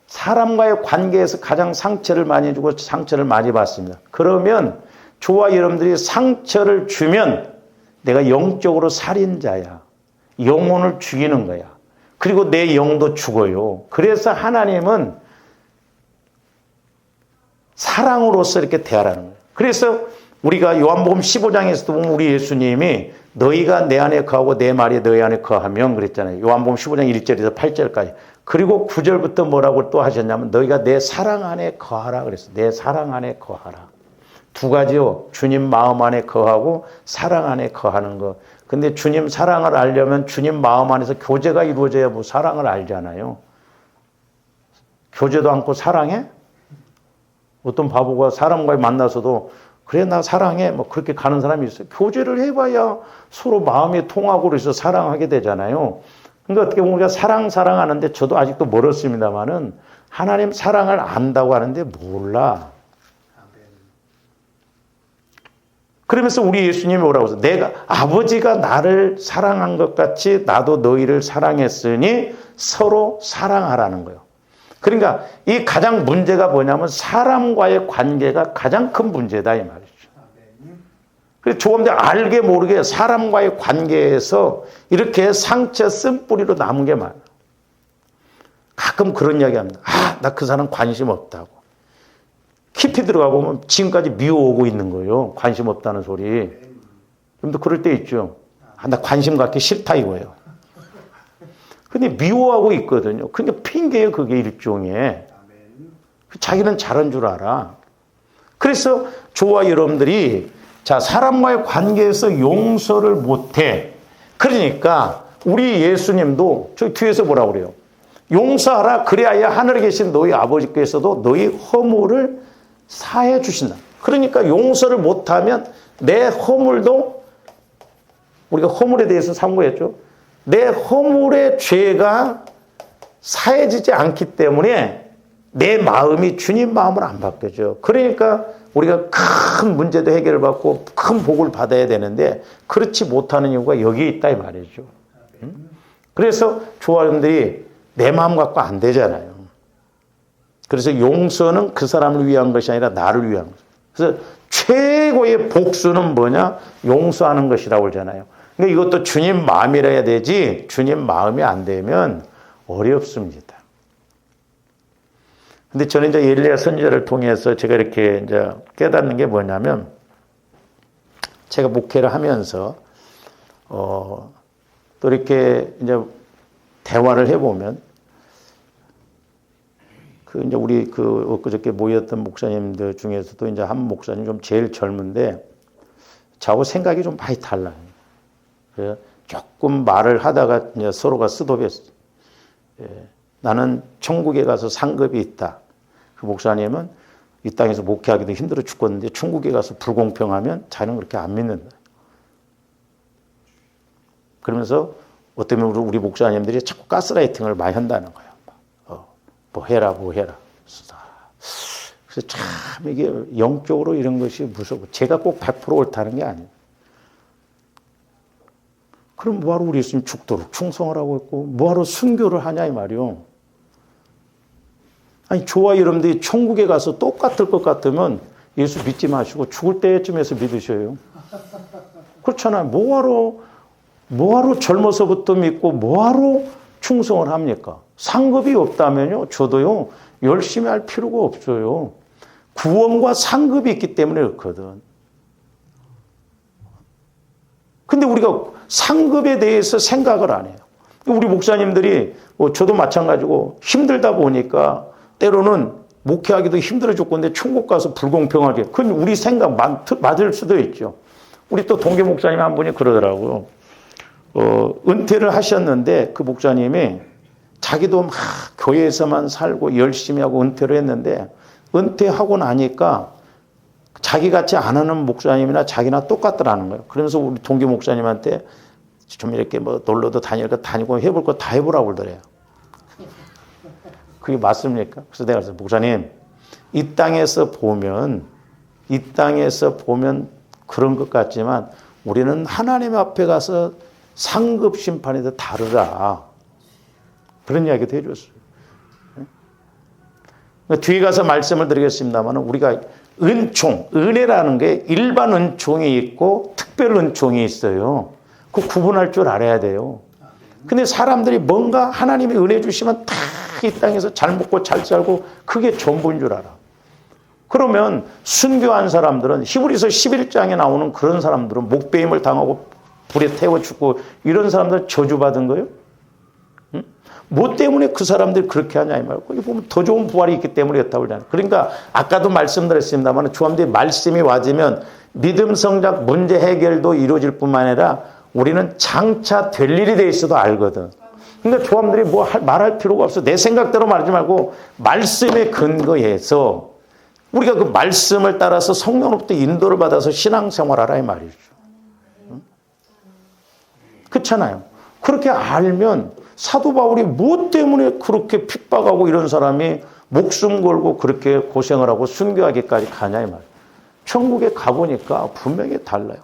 사람과의 관계에서 가장 상처를 많이 주고 상처를 많이 받습니다. 그러면 저와 여러분들이 상처를 주면 내가 영적으로 살인자야. 영혼을 죽이는 거야. 그리고 내 영도 죽어요. 그래서 하나님은 사랑으로서 이렇게 대하라는 거예요. 그래서 우리가 요한복음 15장에서도 보면 우리 예수님이 너희가 내 안에 거하고 내 말이 너희 안에 거하면 그랬잖아요. 요한복음 15장 1절에서 8절까지. 그리고 9절부터 뭐라고 또 하셨냐면 너희가 내 사랑 안에 거하라 그랬어요. 내 사랑 안에 거하라. 두 가지요. 주님 마음 안에 거하고 사랑 안에 거하는 거. 근데 주님 사랑을 알려면 주님 마음 안에서 교제가 이루어져야 뭐 사랑을 알잖아요. 교제도 않고 사랑해? 어떤 바보가 사람과 만나서도 그래 나 사랑해 뭐 그렇게 가는 사람이 있어요. 교제를 해봐야 서로 마음이 통하고 그래서 사랑하게 되잖아요. 그러니까 어떻게 보면 우리가 사랑하는데 저도 아직도 멀었습니다만은 하나님 사랑을 안다고 하는데 몰라. 그러면서 우리 예수님이 뭐라고 했어요? 내가 아버지가 나를 사랑한 것 같이 나도 너희를 사랑했으니 서로 사랑하라는 거예요. 그러니까 이 가장 문제가 뭐냐면 사람과의 관계가 가장 큰 문제다 이 말이죠. 그래서 조금 더 알게 모르게 사람과의 관계에서 이렇게 상처 쓴뿌리로 남은 게 많아요. 가끔 그런 이야기 합니다. 나 그 사람 관심 없다고. 깊이 들어가 보면 지금까지 미워오고 있는 거예요. 관심 없다는 소리. 좀더 그럴 때 있죠. 나 관심 갖기 싫다 이거예요. 근데 미워하고 있거든요. 그러니까 핑계예요. 그게 일종의. 자기는 잘한 줄 알아. 그래서 저와 여러분들이 자 사람과의 관계에서 용서를 못해. 그러니까 우리 예수님도 저 뒤에서 뭐라고 그래요? 용서하라. 그래야 하늘에 계신 너희 아버지께서도 너희 허물을 사해 주신다. 그러니까 용서를 못하면 내 허물도 우리가 허물에 대해서 삼고했죠. 내 허물의 죄가 사해지지 않기 때문에 내 마음이 주님 마음을 안 바뀌죠. 그러니까 우리가 큰 문제도 해결받고 큰 복을 받아야 되는데 그렇지 못하는 이유가 여기에 있다 이 말이죠. 그래서 조화원들이 내 마음 갖고 안 되잖아요. 그래서 용서는 그 사람을 위한 것이 아니라 나를 위한 것. 그래서 최고의 복수는 뭐냐? 용서하는 것이라고 그러잖아요. 그러니까 이것도 주님 마음이라 해야 되지 주님 마음이 안 되면 어렵습니다. 근데 저는 이제 엘리야 선지자를 통해서 제가 이렇게 이제 깨닫는 게 뭐냐면 제가 목회를 하면서 또 이렇게 이제 대화를 해보면 이제 우리 엊그저께 모였던 목사님들 중에서도 이제 한 목사님 좀 제일 젊은데 저하고 생각이 좀 많이 달라요. 그래서 조금 말을 하다가 이제 서로가 쓰도했어. 나는 천국에 가서 상급이 있다. 그 목사님은 이 땅에서 목회하기도 힘들어 죽겠는데 천국에 가서 불공평하면 자기는 그렇게 안 믿는다. 그러면서 어떻게 보면 우리 목사님들이 자꾸 가스라이팅을 많이 한다는 거예요. 뭐 해라. 그래서 참 이게 영적으로 이런 것이 무서워. 제가 꼭 100% 옳다는 게 아니에요. 그럼 뭐하러 우리 예수님 죽도록 충성을 하고 있고 뭐하러 순교를 하냐 이 말이요. 아니 저와 여러분들이 천국에 가서 똑같을 것 같으면 예수 믿지 마시고 죽을 때쯤에서 믿으셔요. 그렇잖아요. 뭐하러 젊어서부터 믿고 뭐하러 충성을 합니까? 상급이 없다면요. 저도요. 열심히 할 필요가 없어요. 구원과 상급이 있기 때문에 그렇거든. 근데 우리가 상급에 대해서 생각을 안 해요. 우리 목사님들이 저도 마찬가지고 힘들다 보니까 때로는 목회하기도 힘들어 죽겠는데 천국 가서 불공평하게. 그건 우리 생각 맞을 수도 있죠. 우리 또 동계 목사님 한 분이 그러더라고요. 은퇴를 하셨는데 그 목사님이 자기도 막 교회에서만 살고 열심히 하고 은퇴를 했는데 은퇴하고 나니까 자기같이 안 하는 목사님이나 자기나 똑같더라는 거예요. 그러면서 우리 동기 목사님한테 좀 이렇게 뭐 놀러도 다니고 해볼 거 다 해보라고 그러더래요. 그게 맞습니까? 그래서 내가 그래서 목사님 이 땅에서 보면 그런 것 같지만 우리는 하나님 앞에 가서 상급 심판에도 다르다. 그런 이야기도 해줬어요. 뒤에 가서 말씀을 드리겠습니다만 우리가 은혜라는 게 일반 은총이 있고 특별 은총이 있어요. 그 구분할 줄 알아야 돼요. 근데 사람들이 뭔가 하나님이 은혜 주시면 다 이 땅에서 잘 먹고 잘 살고 그게 전부인 줄 알아. 그러면 순교한 사람들은 히브리서 11장에 나오는 그런 사람들은 목배임을 당하고 불에 태워 죽고 이런 사람들 저주받은 거예요? 응? 뭐 때문에 그 사람들이 그렇게 하냐 이 말고 거기 보면 더 좋은 부활이 있기 때문이었다고 그러잖아요. 그러니까 아까도 말씀드렸습니다만 주함들이 말씀이 와지면 믿음 성장 문제 해결도 이루어질 뿐만 아니라 우리는 장차 될 일이 돼 있어도 알거든. 그러니까 조함들이 뭐 말할 필요가 없어. 내 생각대로 말하지 말고 말씀에 근거해서 우리가 그 말씀을 따라서 성령으로부터 인도를 받아서 신앙생활하라 이 말이죠. 응? 그렇잖아요. 그렇게 알면 사도 바울이 뭐 때문에 그렇게 핍박하고 이런 사람이 목숨 걸고 그렇게 고생을 하고 순교하기까지 가냐 이 말이에요. 천국에 가보니까 분명히 달라요.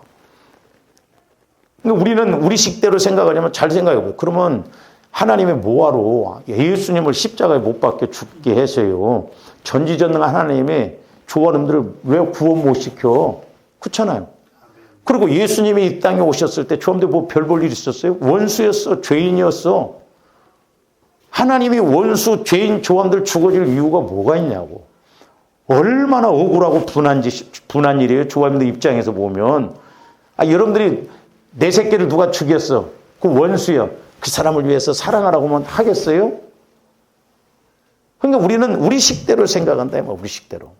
근데 우리는 우리 식대로 생각하려면 잘 생각해보세요. 그러면 하나님이 뭐하러 예수님을 십자가에 못 박혀 죽게 해서요. 전지전능한 하나님이 조원님들을 왜 구원 못 시켜? 그렇잖아요. 그리고 예수님이 이 땅에 오셨을 때 조원들 뭐 별 볼 일 있었어요? 원수였어. 죄인이었어. 하나님이 원수, 죄인, 조원들 죽어질 이유가 뭐가 있냐고. 얼마나 억울하고 분한 일이에요. 조원님들 입장에서 보면. 여러분들이 내 새끼를 누가 죽였어? 그 원수야. 그 사람을 위해서 사랑하라고 하면 하겠어요? 그러니까 우리는 우리 식대로 생각한다. 우리 식대로.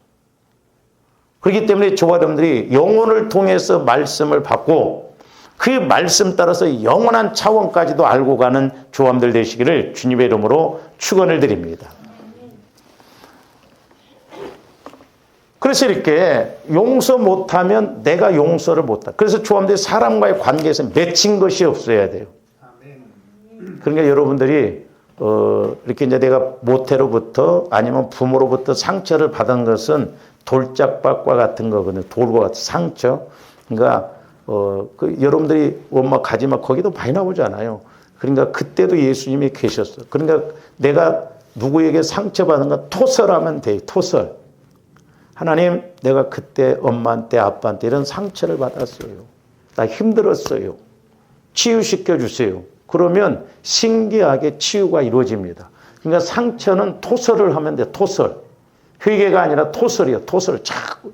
그렇기 때문에 저와 여러분들이 영혼을 통해서 말씀을 받고 그 말씀 따라서 영원한 차원까지도 알고 가는 조함들 되시기를 주님의 이름으로 축원을 드립니다. 그래서 이렇게 용서 못하면 내가 용서를 못한다. 그래서 조함들이 사람과의 관계에서 맺힌 것이 없어야 돼요. 그러니까 여러분들이 이렇게 이제 내가 모태로부터 아니면 부모로부터 상처를 받은 것은 돌짝밭과 같은 거거든요. 돌과 같은 상처. 그러니까 여러분들이 원막 가지막 거기도 많이 나오잖아요. 그러니까 그때도 예수님이 계셨어. 그러니까 내가 누구에게 상처받은 건 토설하면 돼. 토설. 하나님, 내가 그때 엄마한테 아빠한테 이런 상처를 받았어요. 나 힘들었어요. 치유시켜 주세요. 그러면 신기하게 치유가 이루어집니다. 그러니까 상처는 토설을 하면 돼. 토설. 회개가 아니라 토설이요. 토설.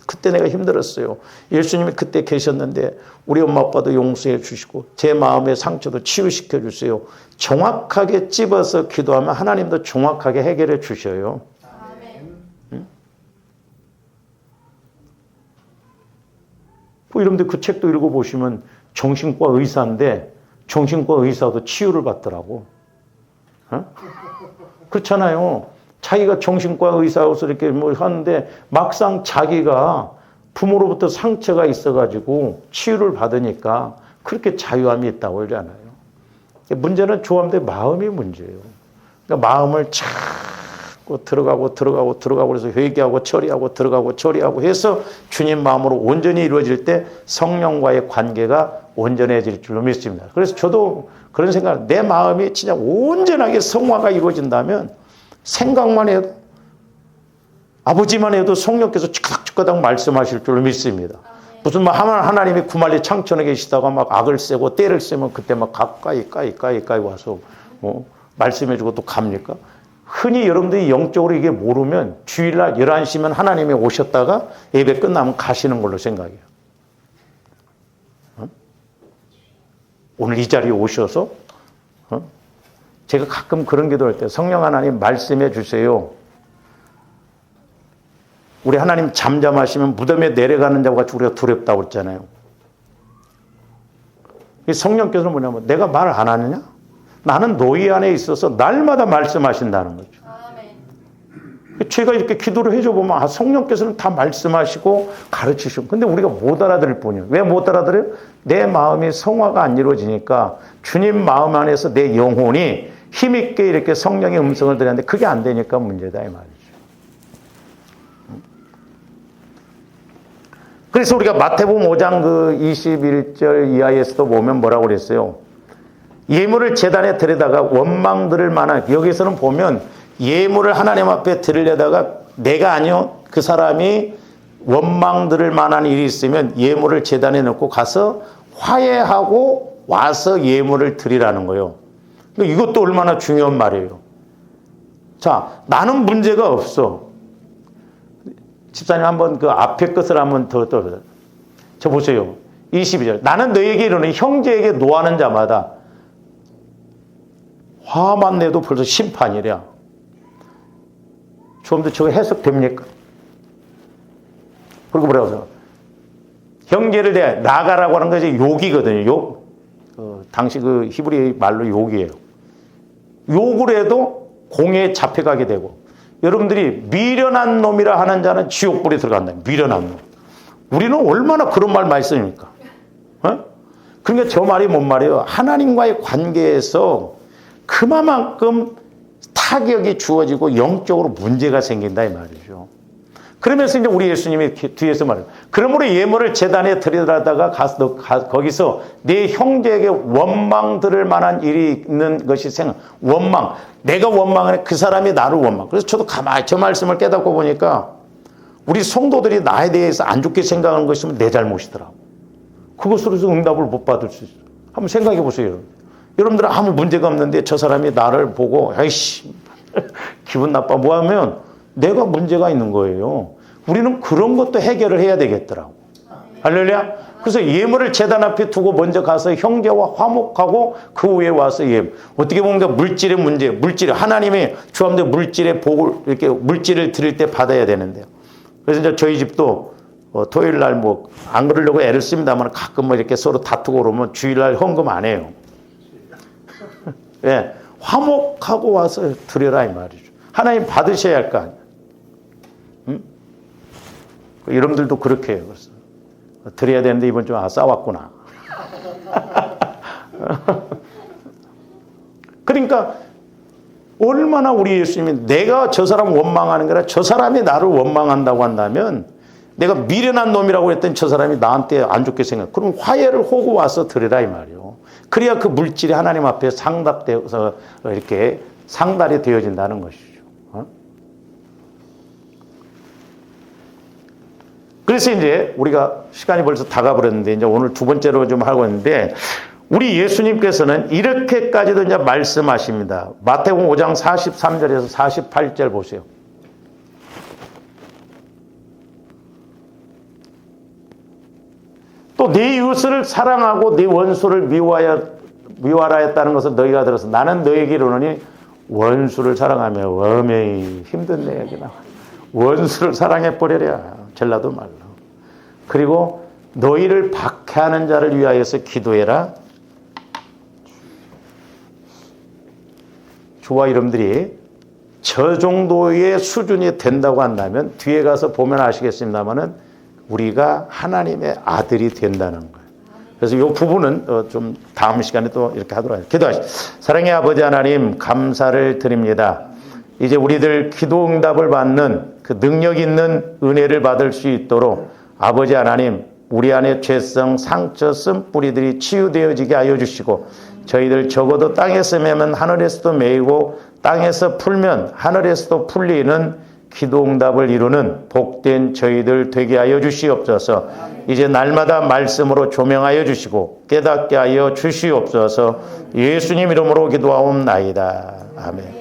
그때 내가 힘들었어요. 예수님이 그때 계셨는데 우리 엄마 아빠도 용서해 주시고 제 마음의 상처도 치유시켜 주세요. 정확하게 찝어서 기도하면 하나님도 정확하게 해결해 주셔요. 응? 여러분들 그 책도 읽어보시면 정신과 의사인데 정신과 의사도 치유를 받더라고. 어? 그렇잖아요. 자기가 정신과 의사로서 이렇게 뭐 하는데 막상 자기가 부모로부터 상처가 있어가지고 치유를 받으니까 그렇게 자유함이 있다고 그러잖아요. 문제는 조함대 마음이 문제예요. 그러니까 마음을 자꾸 들어가고 그래서 회개하고 처리하고 들어가고 처리하고 해서 주님 마음으로 온전히 이루어질 때 성령과의 관계가 온전해질 줄로 믿습니다. 그래서 저도 그런 생각, 내 마음이 진짜 온전하게 성화가 이루어진다면 생각만 해도 아버지만 해도 성령께서 찌끄닥찌끄닥 말씀하실 줄로 믿습니다. 무슨 막 하나님이 구말리 창천에 계시다가 막 악을 세고 때를 세면 그때 막 가까이 와서 말씀해주고 또 갑니까? 흔히 여러분들이 영적으로 이게 모르면 주일날 11시면 하나님이 오셨다가 예배 끝나면 가시는 걸로 생각해요. 오늘 이 자리에 오셔서 제가 가끔 그런 기도할 때 성령 하나님 말씀해 주세요. 우리 하나님 잠잠하시면 무덤에 내려가는 자와 같이 우리가 두렵다고 그랬잖아요. 성령께서는 뭐냐면 내가 말 안 하느냐? 나는 너희 안에 있어서 날마다 말씀하신다는 거죠. 제가 이렇게 기도를 해줘 보면 성령께서는 다 말씀하시고 가르치시고 근데 우리가 못 알아들을 뿐이에요. 왜 못 알아들어요? 내 마음이 성화가 안 이루어지니까 주님 마음 안에서 내 영혼이 힘있게 이렇게 성령의 음성을 들었는데 그게 안 되니까 문제다 이 말이죠. 그래서 우리가 마태복음 5장 그 21절 이하에서도 보면 뭐라고 그랬어요? 예물을 제단에 드리다가 원망 들을 만한, 여기서는 보면 예물을 하나님 앞에 드리려다가 내가 아니요 그 사람이 원망 들을 만한 일이 있으면 예물을 제단에 넣고 가서 화해하고 와서 예물을 드리라는 거예요. 이것도 얼마나 중요한 말이에요. 자, 나는 문제가 없어. 집사님 한번 그 앞에 것을 한번 더 저 보세요. 22절. 나는 너에게 이르노니 형제에게 노하는 자마다 화만 내도 벌써 심판이랴. 좀더 저거 해석됩니까? 그리고 뭐라고 해서 형제를 대해 나가라고 하는 것이 욕이거든요. 욕. 당시 그 히브리 말로 욕이에요. 욕을 해도 공에 잡혀가게 되고, 여러분들이 미련한 놈이라 하는 자는 지옥불에 들어간다. 미련한 놈. 우리는 얼마나 그런 말 많이 씁니까? 그러니까 저 말이 뭔 말이에요? 하나님과의 관계에서 그만큼 타격이 주어지고 영적으로 문제가 생긴다 이 말이죠. 그러면서 이제 우리 예수님이 뒤에서 말해요. 그러므로 예물을 제단에 드리다가 거기서 내 형제에게 원망 들을 만한 일이 있는 것이 원망. 내가 원망하네. 그 사람이 나를 원망. 그래서 저도 가만히 저 말씀을 깨닫고 보니까 우리 성도들이 나에 대해서 안 좋게 생각하는 것이면 내 잘못이더라고. 그것으로서 응답을 못 받을 수 있어요. 한번 생각해 보세요. 여러분들은 아무 문제가 없는데 저 사람이 나를 보고 아이씨 기분 나빠 뭐 하면 내가 문제가 있는 거예요. 우리는 그런 것도 해결을 해야 되겠더라고. 할렐루야. 그래서 예물을 제단 앞에 두고 먼저 가서 형제와 화목하고 그 후에 와서 예물. 어떻게 보면 물질의 문제, 하나님이 주함대 물질의 복을 이렇게 물질을 드릴 때 받아야 되는데요. 그래서 이제 저희 집도 토요일 날 뭐 안 그러려고 애를 씁니다만 가끔 뭐 이렇게 서로 다투고 그러면 주일날 헌금 안 해요. 예, 화목하고 와서 드려라 이 말이죠. 하나님 받으셔야 할 거 아니에요. 여러분들도 그렇게 해요. 그래서 드려야 되는데 이번 주에 싸웠구나. 그러니까 얼마나 우리 예수님이 내가 저 사람 원망하는 거라 저 사람이 나를 원망한다고 한다면 내가 미련한 놈이라고 했더니 저 사람이 나한테 안 좋게 생각. 그럼 화해를 하고 와서 드리라 이 말이에요. 그래야 그 물질이 하나님 앞에 상답되어서 이렇게 상달이 되어진다는 것이죠. 그래서 이제 우리가 시간이 벌써 다 가버렸는데 이제 오늘 두 번째로 좀 하고 있는데 우리 예수님께서는 이렇게까지도 이제 말씀하십니다. 마태복음 5장 43절에서 48절 보세요. 또 네 이웃을 사랑하고 네 원수를 미워하라 했다는 것을 너희가 들어서 나는 너에게 이르노니 원수를 사랑하며 엄히 힘든 내 얘기나 원수를 사랑해 버려라. 전라도 말로. 그리고 너희를 박해하는 자를 위하여서 기도해라. 저와 여러분들이 저 정도의 수준이 된다고 한다면 뒤에 가서 보면 아시겠습니다만은 우리가 하나님의 아들이 된다는 거예요. 그래서 이 부분은 좀 다음 시간에 또 이렇게 하도록 하겠습니다. 기도하시죠. 사랑의 아버지 하나님 감사를 드립니다. 이제 우리들 기도 응답을 받는 그 능력 있는 은혜를 받을 수 있도록 아버지 하나님 우리 안에 죄성, 상처, 쓴뿌리들이 치유되어지게 하여 주시고 저희들 적어도 땅에서 매면 하늘에서도 매이고 땅에서 풀면 하늘에서도 풀리는 기도 응답을 이루는 복된 저희들 되게 하여 주시옵소서. 이제 날마다 말씀으로 조명하여 주시고 깨닫게 하여 주시옵소서. 예수님 이름으로 기도하옵나이다. 아멘.